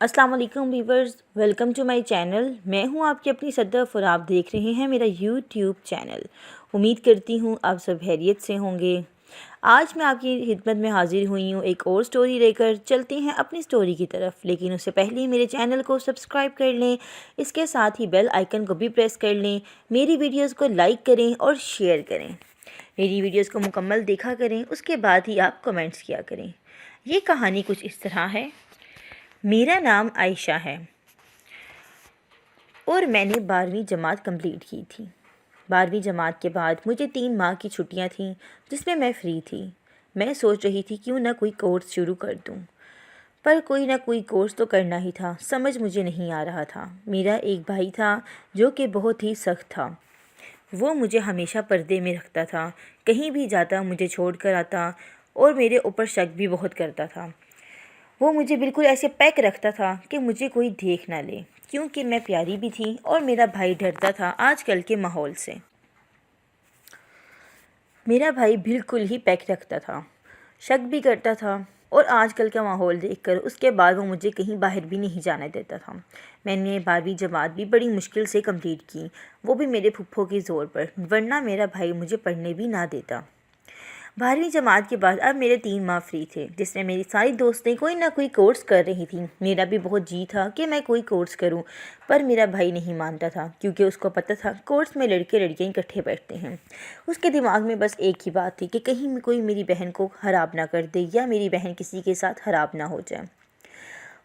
अस्सलाम वालेकुम viewers, welcome to my channel. मैं हूं आपकी अपनी सदफ और आप देख रहे हैं मेरा यूट्यूब चैनल। उम्मीद करती हूं आप सब खैरियत से होंगे। आज मैं आपकी खिदमत में हाजिर हुई हूं एक और स्टोरी लेकर। चलते हैं अपनी स्टोरी की तरफ, लेकिन उससे पहले मेरे चैनल को सब्सक्राइब कर लें, इसके साथ ही बेल आइकन को भी प्रेस कर लें। मेरी वीडियोज़ को लाइक करें और शेयर करें। मेरी वीडियोज़ को मुकम्मल देखा करें, उसके बाद ही आप कमेंट्स किया करें। ये कहानी कुछ इस तरह है। मेरा नाम आयशा है और मैंने 12वीं जमात कंप्लीट की थी। 12वीं जमात के बाद मुझे 3 माह की छुट्टियां थीं जिसमें मैं फ्री थी। मैं सोच रही थी क्यों ना कोई कोर्स शुरू कर दूं, पर कोई ना कोई कोर्स तो करना ही था। समझ मुझे नहीं आ रहा था। मेरा एक भाई था जो कि बहुत ही सख्त था। वो मुझे हमेशा पर्दे में रखता था, कहीं भी जाता मुझे छोड़ कर आता और मेरे ऊपर शक भी बहुत करता था। वो मुझे बिल्कुल ऐसे पैक रखता था कि मुझे कोई देख ना ले, क्योंकि मैं प्यारी भी थी और मेरा भाई डरता था आजकल के माहौल से। मेरा भाई बिल्कुल ही पैक रखता था, शक भी करता था और आजकल का माहौल देखकर उसके बाद वो मुझे कहीं बाहर भी नहीं जाने देता था। मैंने 12वीं जमात भी बड़ी मुश्किल से कंप्लीट की, वो भी मेरे फुफ्फो के ज़ोर पर, वरना मेरा भाई मुझे पढ़ने भी ना देता। 12वीं जमात के बाद अब मेरे 3 माह फ्री थे, जिसमें मेरी सारी दोस्तें कोई ना कोई कोर्स कर रही थी। मेरा भी बहुत जी था कि मैं कोई कोर्स करूं, पर मेरा भाई नहीं मानता था, क्योंकि उसको पता था कोर्स में लड़के लड़कियां इकट्ठे बैठते हैं। उसके दिमाग में बस एक ही बात थी कि कहीं कोई मेरी बहन को ख़राब ना कर दे या मेरी बहन किसी के साथ ख़राब ना हो जाए।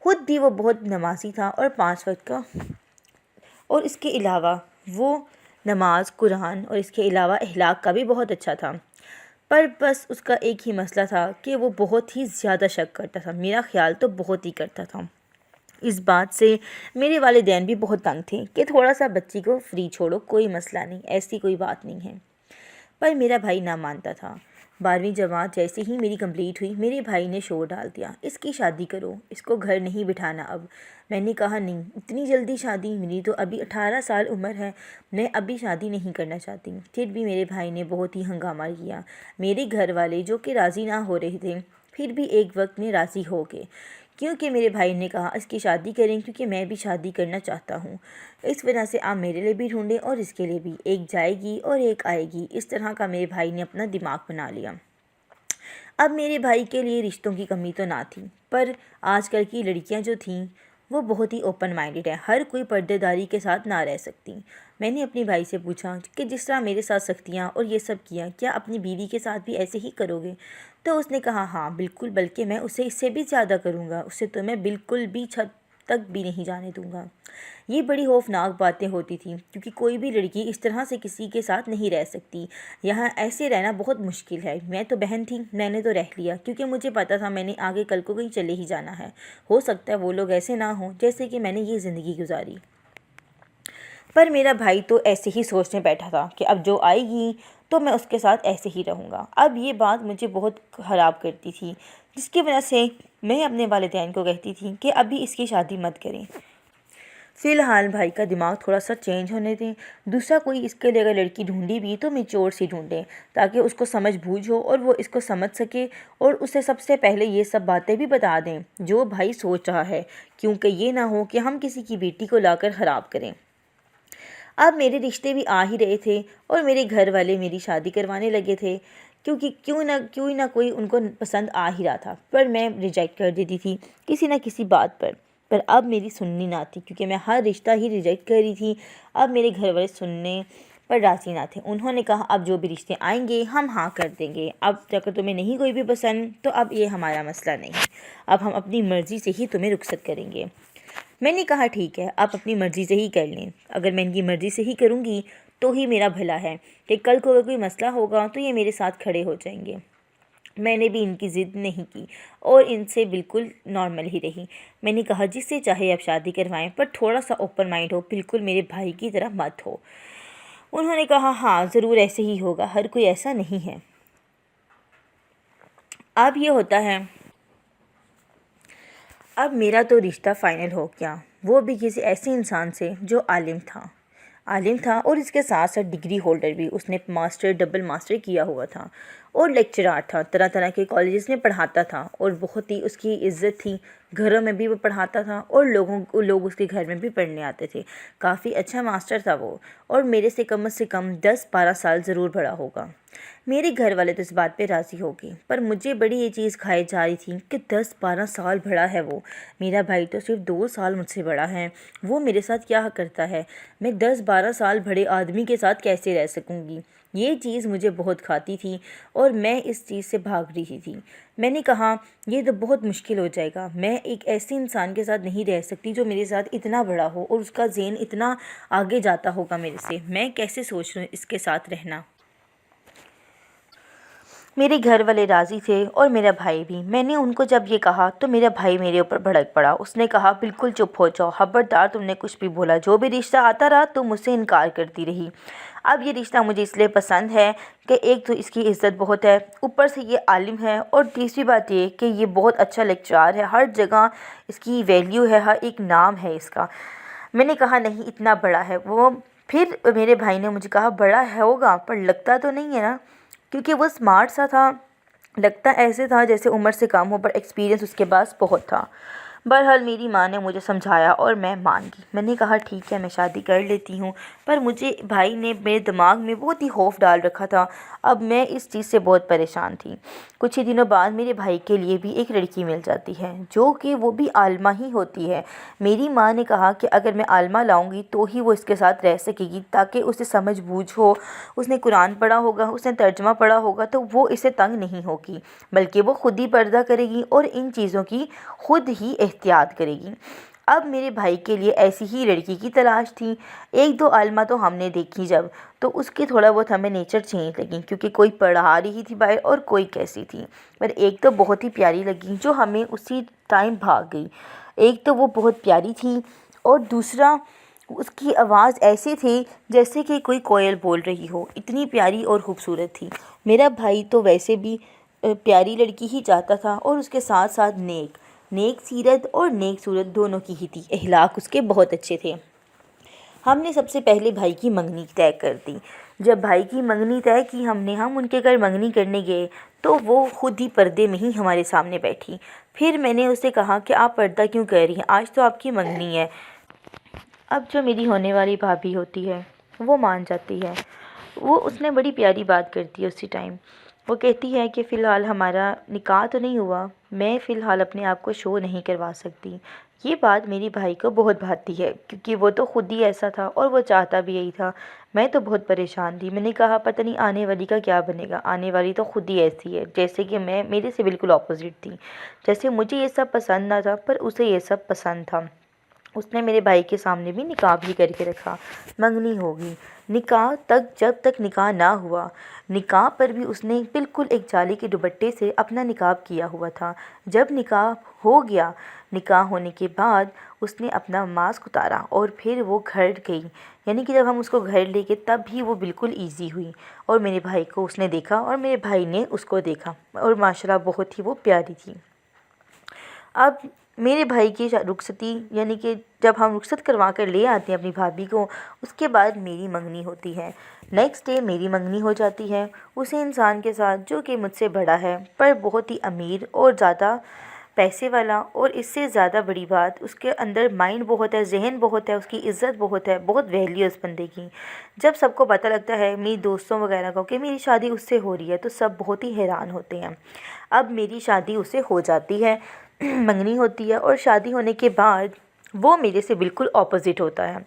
खुद भी वो बहुत नमाजी था और 5 वक्त का, और इसके अलावा वो नमाज, कुरान और इसके अलावा अखलाक का भी बहुत अच्छा था। पर बस उसका एक ही मसला था कि वो बहुत ही ज़्यादा शक करता था। मेरा ख्याल तो बहुत ही करता था। इस बात से मेरे वालिदैन भी बहुत तंग थे कि थोड़ा सा बच्ची को फ्री छोड़ो, कोई मसला नहीं, ऐसी कोई बात नहीं है। पर मेरा भाई ना मानता था। 12वीं जमात जैसे ही मेरी कंप्लीट हुई, मेरे भाई ने शोर डाल दिया, इसकी शादी करो, इसको घर नहीं बिठाना अब। मैंने कहा नहीं, इतनी जल्दी शादी? मेरी तो अभी 18 साल उम्र है, मैं अभी शादी नहीं करना चाहती। फिर भी मेरे भाई ने बहुत ही हंगामा किया। मेरे घर वाले जो कि राज़ी ना हो रहे थे, फिर भी एक वक्त में राज़ी हो गए, क्योंकि मेरे भाई ने कहा इसकी शादी करें, क्योंकि मैं भी शादी करना चाहता हूँ। इस वजह से आप मेरे लिए भी ढूंढें और इसके लिए भी, एक जाएगी और एक आएगी। इस तरह का मेरे भाई ने अपना दिमाग बना लिया। अब मेरे भाई के लिए रिश्तों की कमी तो ना थी, पर आजकल की लड़कियां जो थीं वो बहुत ही ओपन माइंडेड है, हर कोई पर्देदारी के साथ ना रह सकती। मैंने अपने भाई से पूछा कि जिस तरह मेरे साथ सख्तियाँ और ये सब किया, क्या अपनी बीवी के साथ भी ऐसे ही करोगे? तो उसने कहा हाँ बिल्कुल, बल्कि मैं उसे इससे भी ज़्यादा करूँगा, उससे तो मैं बिल्कुल भी छत तक भी नहीं जाने दूँगा। ये बड़ी खौफनाक बातें होती थी, क्योंकि कोई भी लड़की इस तरह से किसी के साथ नहीं रह सकती। यहाँ ऐसे रहना बहुत मुश्किल है। मैं तो बहन थी, मैंने तो रह लिया, क्योंकि मुझे पता था मैंने आगे कल को कहीं चले ही जाना है। हो सकता है वो लोग ऐसे ना हों जैसे कि मैंने ये ज़िंदगी गुजारी। पर मेरा भाई तो ऐसे ही सोचने बैठा था कि अब जो आएगी तो मैं उसके साथ ऐसे ही रहूँगा। अब ये बात मुझे बहुत ख़राब करती थी, जिसकी वजह से मैं अपने वालिदैन को कहती थी कि अभी इसकी शादी मत करें, फ़िलहाल भाई का दिमाग थोड़ा सा चेंज होने दें। दूसरा कोई इसके लिए अगर लड़की ढूंढी भी तो मैच्योर सी ढूंढें, ताकि उसको समझ बूझ हो और वो इसको समझ सके, और उसे सबसे पहले ये सब बातें भी बता दें जो भाई सोच रहा है, क्योंकि ये ना हो कि हम किसी की बेटी को लाकर ख़राब करें। अब मेरे रिश्ते भी आ ही रहे थे और मेरे घर वाले मेरी शादी करवाने लगे थे, क्योंकि क्यों ना कोई उनको पसंद आ ही रहा था, पर मैं रिजेक्ट कर देती थी किसी ना किसी बात पर अब मेरी सुननी ना थी, क्योंकि मैं हर रिश्ता ही रिजेक्ट कर रही थी। अब मेरे घर वाले सुनने पर राज़ी ना थे। उन्होंने कहा अब जो भी रिश्ते आएंगे हम हाँ कर देंगे, अब अगर तुम्हें नहीं कोई भी पसंद तो अब ये हमारा मसला नहीं, अब हम अपनी मर्ज़ी से ही तुम्हें रुखसत करेंगे। मैंने कहा ठीक है, आप अपनी मर्ज़ी से ही कर लें। अगर मैं इनकी मर्ज़ी से ही करूँगी तो ही मेरा भला है, कि कल को अगर कोई मसला होगा तो ये मेरे साथ खड़े हो जाएंगे। मैंने भी इनकी ज़िद नहीं की और इनसे बिल्कुल नॉर्मल ही रही। मैंने कहा जिससे चाहे आप शादी करवाएं, पर थोड़ा सा ओपन माइंड हो, बिल्कुल मेरे भाई की तरह मत हो। उन्होंने कहा हाँ ज़रूर ऐसे ही होगा, हर कोई ऐसा नहीं है। अब ये होता है, अब मेरा तो रिश्ता फ़ाइनल हो गया, वो भी किसी ऐसे इंसान से जो आलिम था और इसके साथ साथ डिग्री होल्डर भी। उसने मास्टर, डबल मास्टर किया हुआ था और लेक्चरार था, तरह तरह के कॉलेजेस में पढ़ाता था और बहुत ही उसकी इज़्ज़त थी घरों में भी वो पढ़ाता था और लोग उसके घर में भी पढ़ने आते थे। काफ़ी अच्छा मास्टर था वो, और मेरे से कम 10-12 साल ज़रूर बड़ा होगा। मेरे घर वाले तो इस बात पे राज़ी हो गए, पर मुझे बड़ी ये चीज़ खाई जा रही थी कि 10-12 साल बड़ा है वो। मेरा भाई तो सिर्फ 2 साल मुझसे बड़ा है, वो मेरे साथ क्या करता है, मैं 10-12 साल बड़े आदमी के साथ कैसे रह सकूँगी। ये चीज़ मुझे बहुत खाती थी और मैं इस चीज़ से भाग रही थी। मैंने कहा ये तो बहुत मुश्किल हो जाएगा, मैं एक ऐसे इंसान के साथ नहीं रह सकती जो मेरे साथ इतना बड़ा हो और उसका ज़हन इतना आगे जाता होगा मेरे से। मैं कैसे सोच रही हूँ इसके साथ रहना। मेरे घर वाले राज़ी थे और मेरा भाई भी। मैंने उनको जब ये कहा तो मेरा भाई मेरे ऊपर भड़क पड़ा। उसने कहा बिल्कुल चुप हो जाओ, खबरदार तुमने कुछ भी बोला, जो भी रिश्ता आता रहा तुम मुझसे इनकार करती रही। अब ये रिश्ता मुझे इसलिए पसंद है कि एक तो इसकी इज़्ज़त बहुत है, ऊपर से ये आलिम है, और तीसरी बात ये कि ये बहुत अच्छा लेक्चरार है, हर जगह इसकी वैल्यू है, हर एक नाम है इसका। मैंने कहा नहीं, इतना बड़ा है वो। फिर मेरे भाई ने मुझे कहा बड़ा है होगा पर लगता तो नहीं है ना, क्योंकि वो स्मार्ट सा था। लगता ऐसे था जैसे उम्र से कम हो, पर एक्सपीरियंस उसके पास बहुत था। बहरहाल मेरी माँ ने मुझे समझाया और मैं मान गई। मैंने कहा ठीक है, मैं शादी कर लेती हूँ। पर मुझे भाई ने मेरे दिमाग में बहुत ही खौफ डाल रखा था। अब मैं इस चीज़ से बहुत परेशान थी। कुछ ही दिनों बाद मेरे भाई के लिए भी एक लड़की मिल जाती है, जो कि वो भी आलिमा ही होती है। मेरी माँ ने कहा कि अगर मैं आलिमा लाऊंगी तो ही वो इसके साथ रह सकेगी, ताकि उसे समझ बूझ हो, उसने कुरान पढ़ा होगा, उसने तर्जमा पढ़ा होगा, तो वो इसे तंग नहीं होगी, बल्कि वो खुद ही पर्दा करेगी और इन चीज़ों की खुद ही एहतियात करेगी। अब मेरे भाई के लिए ऐसी ही लड़की की तलाश थी। एक दो आलिमा तो हमने देखी जब, तो उसकी थोड़ा बहुत हमें नेचर चेंज लगी, क्योंकि कोई पढ़ा रही थी बाहर और कोई कैसी थी। पर एक तो बहुत ही प्यारी लगी जो हमें उसी टाइम भाग गई। एक तो वो बहुत प्यारी थी, और दूसरा उसकी आवाज़ ऐसी थी जैसे कि कोई कोयल बोल रही हो, इतनी प्यारी और ख़ूबसूरत थी। मेरा भाई तो वैसे भी प्यारी लड़की ही चाहता था, और उसके साथ साथ नेक सीरत और नेक सूरत दोनों की ही थी। अखलाक उसके बहुत अच्छे थे। हमने सबसे पहले भाई की मंगनी तय कर दी। जब भाई की मंगनी तय की हम उनके घर मंगनी करने गए, तो वो खुद ही पर्दे में ही हमारे सामने बैठी। फिर मैंने उसे कहा कि आप पर्दा क्यों कर रही हैं, आज तो आपकी मंगनी है। अब जो मेरी होने वाली भाभी होती है वो मान जाती है। वो उसने बड़ी प्यारी बात करती है उसी टाइम। वो कहती है कि फ़िलहाल हमारा निकाह तो नहीं हुआ, मैं फ़िलहाल अपने आप को शो नहीं करवा सकती। ये बात मेरी भाई को बहुत भाती है, क्योंकि वो तो खुद ही ऐसा था और वो चाहता भी यही था। मैं तो बहुत परेशान थी। मैंने कहा पता नहीं आने वाली का क्या बनेगा, आने वाली तो खुद ही ऐसी है जैसे कि मैं, मेरे से बिल्कुल ऑपोजिट थी। जैसे मुझे ये सब पसंद ना था, पर उसे ये सब पसंद था। उसने मेरे भाई के सामने भी निकाह भी करके रखा। मंगनी होगी, निकाह तक, जब तक निकाह ना हुआ, निकाह पर भी उसने बिल्कुल एक जाली के दुपट्टे से अपना निकाब किया हुआ था। जब निकाह हो गया, निकाह होने के बाद उसने अपना मास्क उतारा और फिर वो घर गई। यानी कि जब हम उसको घर ले गए तब भी वो बिल्कुल ईज़ी हुई, और मेरे भाई को उसने देखा और मेरे भाई ने उसको देखा, और माशाल्लाह बहुत ही वो प्यारी थी। अब मेरे भाई की रुखसती, यानी कि जब हम रुखसत करवा कर ले आते हैं अपनी भाभी को, उसके बाद मेरी मंगनी होती है। नेक्स्ट डे मेरी मंगनी हो जाती है उसी इंसान के साथ जो कि मुझसे बड़ा है, पर बहुत ही अमीर और ज़्यादा पैसे वाला, और इससे ज़्यादा बड़ी बात उसके अंदर माइंड बहुत है, जहन बहुत है, उसकी इज़्ज़त बहुत है, बहुत वैल्यू है उस बंदे की। जब सबको पता लगता है, मेरी दोस्तों वगैरह को, कि मेरी शादी उससे हो रही है, तो सब बहुत ही हैरान होते हैं। अब मेरी शादी उससे हो जाती है, मंगनी होती है, और शादी होने के बाद वो मेरे से बिल्कुल ऑपोजिट होता है।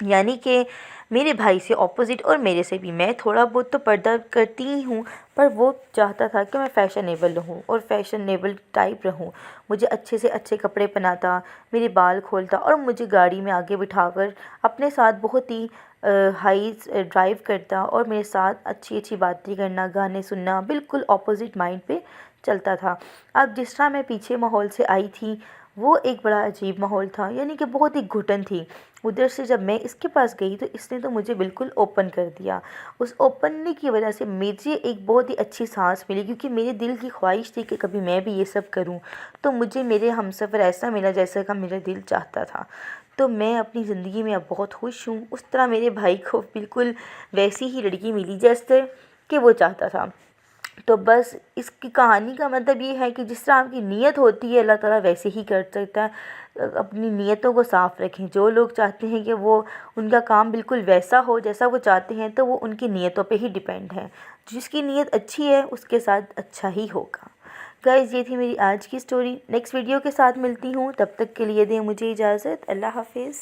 यानी कि मेरे भाई से ऑपोजिट और मेरे से भी। मैं थोड़ा बहुत तो पर्दा करती ही हूँ, पर वो चाहता था कि मैं फ़ैशनेबल रहूँ और फ़ैशनेबल टाइप रहूँ। मुझे अच्छे से अच्छे कपड़े पहनाता, मेरे बाल खोलता, और मुझे गाड़ी में आगे बिठाकर अपने साथ बहुत ही हाई ड्राइव करता, और मेरे साथ अच्छी अच्छी बातें करना, गाने सुनना, बिल्कुल ऑपोजिट माइंड पे चलता था। अब जिस तरह मैं पीछे माहौल से आई थी, वो एक बड़ा अजीब माहौल था, यानी कि बहुत ही घुटन थी। उधर से जब मैं इसके पास गई तो इसने तो मुझे बिल्कुल ओपन कर दिया। उस ओपनने की वजह से मुझे एक बहुत ही अच्छी सांस मिली, क्योंकि मेरे दिल की ख्वाहिश थी कि कभी मैं भी ये सब करूं। तो मुझे मेरे हमसफ़र ऐसा मिला जैसा का मेरा दिल चाहता था। तो मैं अपनी ज़िंदगी में अब बहुत खुश हूँ। उस तरह मेरे भाई को बिल्कुल वैसी ही लड़की मिली जैसे कि वो चाहता था। तो बस इसकी कहानी का मतलब ये है कि जिस तरह आपकी नीयत होती है अल्लाह ताला वैसे ही कर सकता है। अपनी नीयतों को साफ़ रखें। जो लोग चाहते हैं कि वो उनका काम बिल्कुल वैसा हो जैसा वो चाहते हैं, तो वो उनकी नीयतों पे ही डिपेंड है। जिसकी नीयत अच्छी है उसके साथ अच्छा ही होगा। गाइज़, ये थी मेरी आज की स्टोरी। नेक्स्ट वीडियो के साथ मिलती हूँ, तब तक के लिए दें मुझे इजाज़त। अल्लाह हाफिज़।